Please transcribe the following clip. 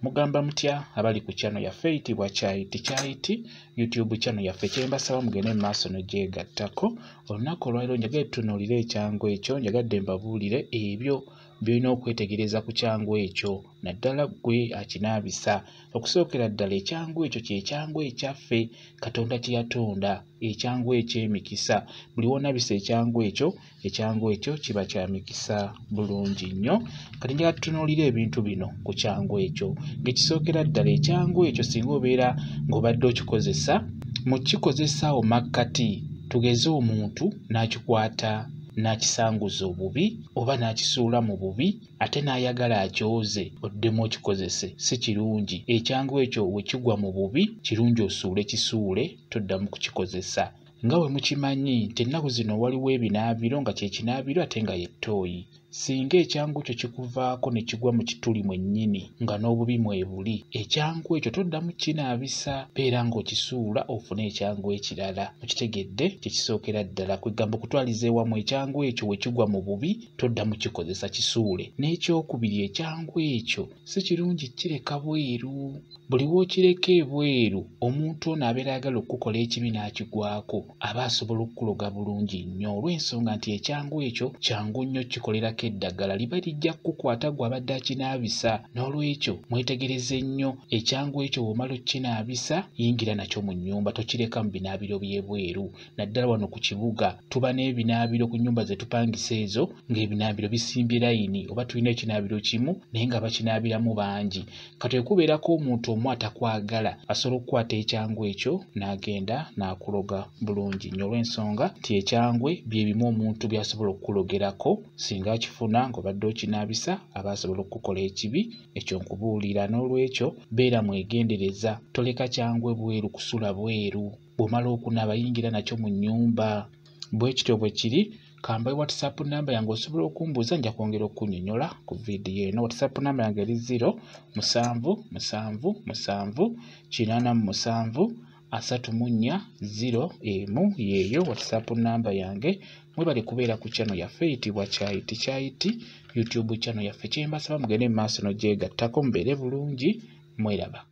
Mugamba mutya abali ku channel yaffe eyitibwa Kyayiti YouTube channel yaffe kyembasaba mugende maaso n'ogyegattako. Olunaku olwaliro njagadde tutunuulire ekyangwe ekyo, njagadde mbabuulire ebyo byolina okwetegereza ku kyangwe ekyo, naddala gwe Anaabisa. Okusookera ddala ekyangwe ekyo ky'ekyangwe ekyaffe Katonda kye yatonda, ekyangwe eky'emikisa. Buli w'onabisa ekyangwe ekyo kiba kya mikisa bulungi nnyo. Kati njagala tutunuulire ebintu bino ku kyangwe ekyo. Ng'ekisookera ddala ekyangwe ekyo singa obeera ng'obadde okikozesa, mu kikozesa omakkati tugeze omuntu n'akikwata n'akisanguza obubi oba n'akisuula mu bubi ate n'ayagala akyoze oddemu okikozese, si kirungi. Ekyangwe ekyo we kigwa mu bubi kirungi osuule kisuule, toddamu kukikozesa. Nga bwe mukimanyi nti ennaku zino waliwo ebinaabiro nga kye kinaabiro ate nga ye ttooyi. Singa ekyangwe ekyo kikuvaako ne kigwa mu kituli mwennyini nga n'obubi mwebuli, ekyangwe ekyo toddamu kinaabisa, beera ng'okisuula ofune ekyangwe ekirala. Okitegedde? Kye kisookera ddala kwegamba okutwaliza ewamu ekyangwe ekyo we kigwa mu bubi toddamu kikozesa, kisuule. N'ekyokubiri ekyangwe ekyo si kirungi kireka bweru. Buli w'okireka ebweru omuntu ono abeera ayagala okukola ekibi n'akigwako aba asobola okukuloga bulungi nnyo, olw'ensonga nti ekyangwe ekyo kyangu nnyo kikolerako eddagala liba lijja kukukwata gwe abadde akinaabisa. N'olwekyo mwetegereze nnyo ekyangwe ekyo bw'omala okinaabisa yingira nakyo mu nnyumba, tokireka mu binaabiro by'ebweru. Naddala wano ku kibuga tuba n'ebinaabiro ku nnyumba ze tupangisa ezo ng'ebinaabiro bisimbye layini, oba tulina ekinaabiro kimu naye nga bakinaabiramu bangi. Kati ekubeerako omuntu omu atakwagala asobola okukwata ekyangwe ekyo n'agenda n'akuloga bulungi nnyo, olw'ensonga nti ekyangwe bye bimu omuntu by'asobola okukulogerako singa akifuna ng'obadde okinaabisa aba asobola okukola ekibi. Ekyo nkubuulira. N'olwekyo beera mwegendereza, toleka kyangwe bweru kusula bweru. Bw'omala okunaaba yingira nakyo mu nnyumba. Bwe kityo bwe kiri. Kamba WhatsApp namba yange osobola okumbuuza, nja kwongera okunnyonnyola ku vidiyo eno. WhatsApp namba yange eri 0778734 yeeyo WhatsApp namba yange. Mwebale kubeera ku channel yaffe eyitibwa Kyayiti YouTube channel yaffe kyembasaba mugende mu maaso n'ogyegattako mubeere bulungi. Mweraba.